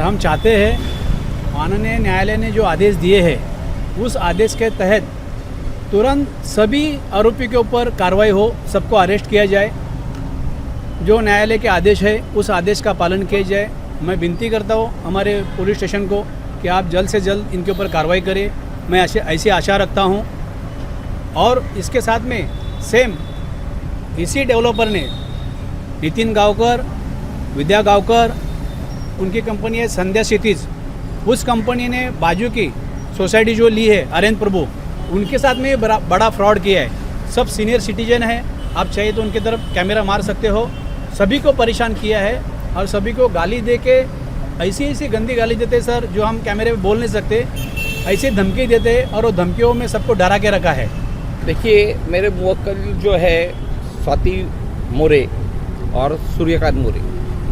हम चाहते हैं माननीय न्यायालय ने जो आदेश दिए हैं उस आदेश के तहत तुरंत सभी आरोपी के ऊपर कार्रवाई हो, सबको अरेस्ट किया जाए। जो न्यायालय के आदेश है उस आदेश का पालन किया जाए। मैं विनती करता हूँ हमारे पुलिस स्टेशन को कि आप जल्द से जल्द इनके ऊपर कार्रवाई करें। मैं ऐसी आशा रखता हूँ। और इसके साथ में सेम इसी डेवलपर ने नितिन गावकर, विद्या गावकर, उनकी कंपनी है संध्या क्षितिज, उस कंपनी ने बाजू की सोसाइटी जो ली है आर्यन प्रभु, उनके साथ में बड़ा फ्रॉड किया है। सब सीनियर सिटीजन है, आप चाहिए तो उनकी तरफ कैमरा मार सकते हो। सभी को परेशान किया है और सभी को गाली दे के ऐसी गंदी गाली देते सर, जो हम कैमरे में बोल नहीं सकते, ऐसी धमकी देते और वो धमकियों में सबको डरा के रखा है। देखिए, मेरे मुवक्किल जो है स्वाति मोरे और सूर्यकांत मोरे,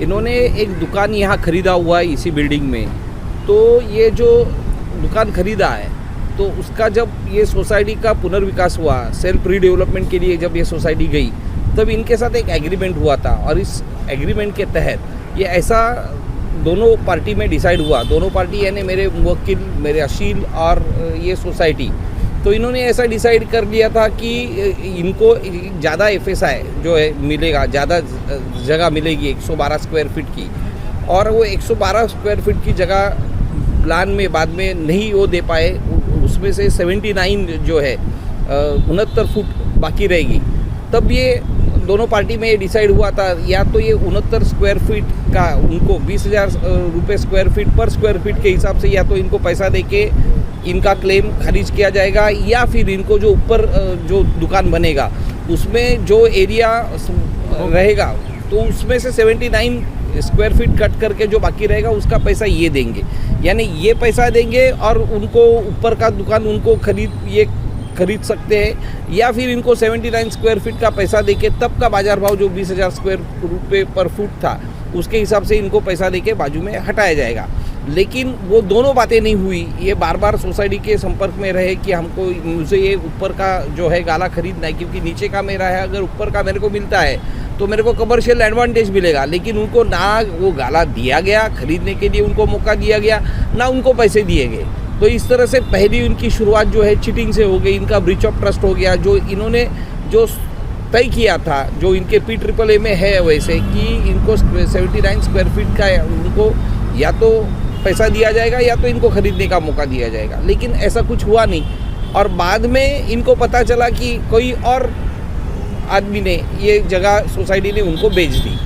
इन्होंने एक दुकान यहाँ ख़रीदा हुआ है इसी बिल्डिंग में। तो ये जो दुकान ख़रीदा है तो उसका जब ये सोसाइटी का पुनर्विकास हुआ, सेल्फ रीडेवलपमेंट के लिए जब ये सोसाइटी गई, तब इनके साथ एक एग्रीमेंट हुआ था। और इस एग्रीमेंट के तहत ये ऐसा दोनों पार्टी में डिसाइड हुआ, दोनों पार्टी यानी मेरे मुवक्किल, मेरे अशील और ये सोसाइटी, तो इन्होंने ऐसा डिसाइड कर लिया था कि इनको ज़्यादा FSI जो है मिलेगा, ज़्यादा जगह मिलेगी 112 स्क्वायर फीट की। और वो 112 स्क्वायर फीट की जगह प्लान में बाद में नहीं वो दे पाए, उसमें से 79 जो है 69 फुट बाकी रहेगी। तब ये दोनों पार्टी में डिसाइड हुआ था या तो ये 69 स्क्वायर फीट का उनको 20,000 रुपये स्क्वायर फीट पर स्क्वायर फीट के हिसाब से या तो इनको पैसा देके इनका क्लेम खारिज किया जाएगा, या फिर इनको जो ऊपर जो दुकान बनेगा उसमें जो एरिया रहेगा तो उसमें से 79 स्क्वायर फीट कट करके जो बाकी रहेगा उसका पैसा ये देंगे। यानी ये पैसा देंगे और उनको ऊपर का दुकान उनको खरीद सकते हैं, या फिर इनको 79 स्क्वायर फीट का पैसा देके तब का बाजार भाव जो 20,000 स्क्वायर रुपये पर फुट था उसके हिसाब से इनको पैसा देके बाजू में हटाया जाएगा। लेकिन वो दोनों बातें नहीं हुई। ये बार बार सोसाइटी के संपर्क में रहे कि मुझे ये ऊपर का जो है गाला खरीदना है, क्योंकि नीचे का मेरा है, अगर ऊपर का मेरे को मिलता है तो मेरे को कमर्शियल एडवांटेज मिलेगा। लेकिन उनको ना वो गाला दिया गया, खरीदने के लिए उनको मौका दिया गया, ना उनको पैसे दिए गए। तो इस तरह से पहली उनकी शुरुआत जो है चीटिंग से हो गई, इनका ब्रीच ऑफ ट्रस्ट हो गया। जो इन्होंने जो तय किया था, जो इनके PAAA में है वैसे कि इनको 79 स्क्वायर फीट का उनको या तो पैसा दिया जाएगा या तो इनको खरीदने का मौका दिया जाएगा, लेकिन ऐसा कुछ हुआ नहीं। और बाद में इनको पता चला कि कोई और आदमी ने ये जगह सोसाइटी ने उनको बेच दी।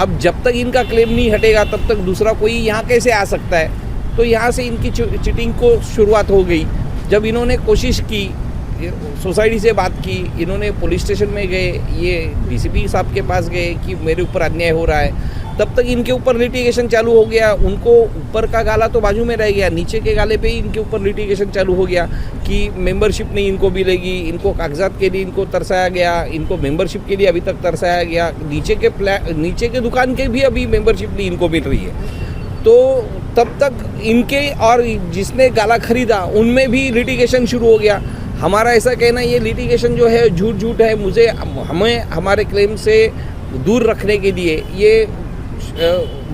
अब जब तक इनका क्लेम नहीं हटेगा तब तक दूसरा कोई यहाँ कैसे आ सकता है। तो यहाँ से इनकी चीटिंग को शुरुआत हो गई। जब इन्होंने कोशिश की, सोसाइटी से बात की, इन्होंने पुलिस स्टेशन में गए, ये DCP साहब के पास गए कि मेरे ऊपर अन्याय हो रहा है, तब तक इनके ऊपर लिटिगेशन चालू हो गया। उनको ऊपर का गाला तो बाजू में रह गया, नीचे के गाले पे ही इनके ऊपर लिटिगेशन चालू हो गया कि मेंबरशिप नहीं इनको मिलेगी, इनको कागजात के लिए इनको तरसाया गया, इनको मेंबरशिप के लिए अभी तक तरसाया गया, नीचे के दुकान के भी अभी मेंबरशिप नहीं इनको मिल रही है। तो तब तक इनके और जिसने गाला खरीदा उनमें भी लिटिगेशन शुरू हो गया। हमारा ऐसा कहना ये लिटिगेशन जो है झूठ है। हमें हमारे क्लेम से दूर रखने के लिए ये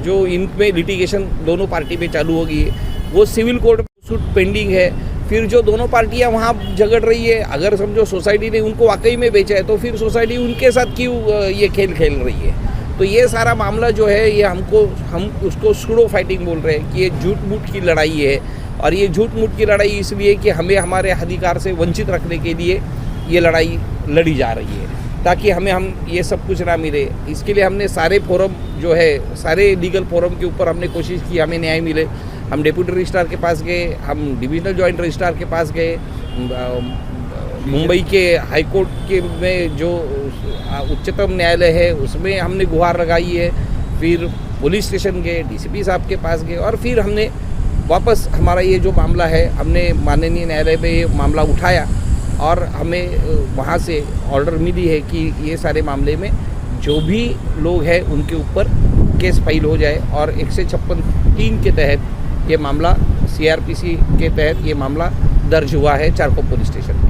जो इनमें लिटिगेशन दोनों पार्टी में चालू होगी, वो सिविल कोर्ट में सूट पेंडिंग है। फिर जो दोनों पार्टियां वहाँ झगड़ रही है, अगर समझो सोसाइटी ने उनको वाकई में बेचा है तो फिर सोसाइटी उनके साथ क्यों ये खेल खेल रही है। तो ये सारा मामला जो है ये हम उसको सूडो फाइटिंग बोल रहे हैं कि ये झूठ मूठ की लड़ाई है। और ये झूठ मूठ की लड़ाई इसलिए कि हमें हमारे अधिकार से वंचित रखने के लिए ये लड़ाई लड़ी जा रही है, ताकि हम ये सब कुछ ना मिले। इसके लिए हमने सारे फोरम जो है, सारे लीगल फोरम के ऊपर हमने कोशिश की हमें न्याय मिले। हम डिप्टी रजिस्ट्रार के पास गए, हम डिविजनल जॉइंट रजिस्ट्रार के पास गए, मुंबई के हाई कोर्ट के में जो उच्चतम न्यायालय है उसमें हमने गुहार लगाई है, फिर पुलिस स्टेशन गए, DCP साहब के पास गए, और फिर हमने वापस हमारा ये जो मामला है हमने माननीय न्यायालय में ये मामला उठाया और हमें वहाँ से ऑर्डर मिली है कि ये सारे मामले में जो भी लोग हैं उनके ऊपर केस फाइल हो जाए। और 156(3) के तहत ये मामला CRPC के तहत ये मामला दर्ज हुआ है चारकोप पुलिस स्टेशन में।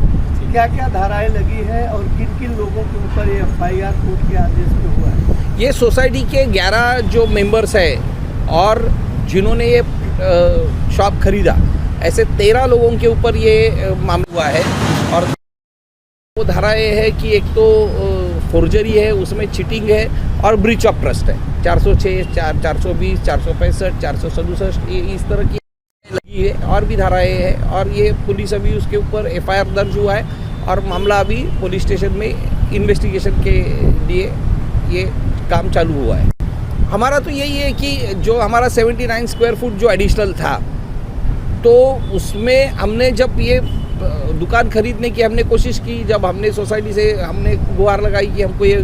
क्या क्या धाराएं लगी है और किन किन लोगों के ऊपर ये FIR कोर्ट के आदेश पे हुआ है? ये सोसाइटी के 11 जो मेंबर्स हैं और जिन्होंने ये शॉप खरीदा, ऐसे 13 लोगों के ऊपर ये मामला हुआ है। और वो धाराएं है कि एक तो फोर्जरी है, उसमें चीटिंग है और ब्रीच ऑफ ट्रस्ट है। 406, 420, 465, 467 ये इस तरह की लगी है और भी धाराएं हैं। और ये पुलिस अभी उसके ऊपर FIR दर्ज हुआ है और मामला अभी पुलिस स्टेशन में इन्वेस्टिगेशन के लिए ये काम चालू हुआ है। हमारा तो यही है कि जो हमारा 79 स्क्वायर फुट जो एडिशनल था, तो उसमें हमने जब ये दुकान खरीदने की हमने कोशिश की, जब हमने सोसाइटी से हमने गुहार लगाई कि हमको ये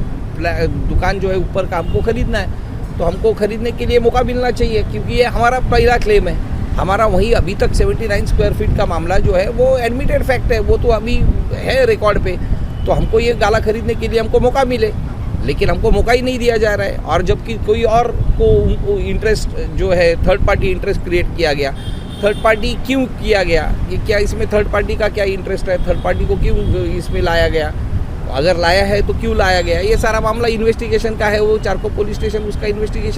दुकान जो है ऊपर का हमको खरीदना है, तो हमको खरीदने के लिए मौका मिलना चाहिए, क्योंकि ये हमारा पहला क्लेम है। हमारा वही अभी तक 79 स्क्वायर फीट का मामला जो है वो एडमिटेड फैक्ट है, वो तो अभी है रिकॉर्ड पे। तो हमको ये गाला खरीदने के लिए हमको मौका मिले, लेकिन हमको मौका ही नहीं दिया जा रहा है। और जबकि कोई और को इंटरेस्ट जो है, थर्ड पार्टी इंटरेस्ट क्रिएट किया गया। थर्ड पार्टी क्यों किया गया, ये क्या इसमें थर्ड पार्टी का क्या इंटरेस्ट है, थर्ड पार्टी को क्यों इसमें लाया गया, अगर लाया है तो क्यों लाया गया, ये सारा मामला इन्वेस्टिगेशन का है। वो चारकोप पुलिस स्टेशन उसका इन्वेस्टिगेशन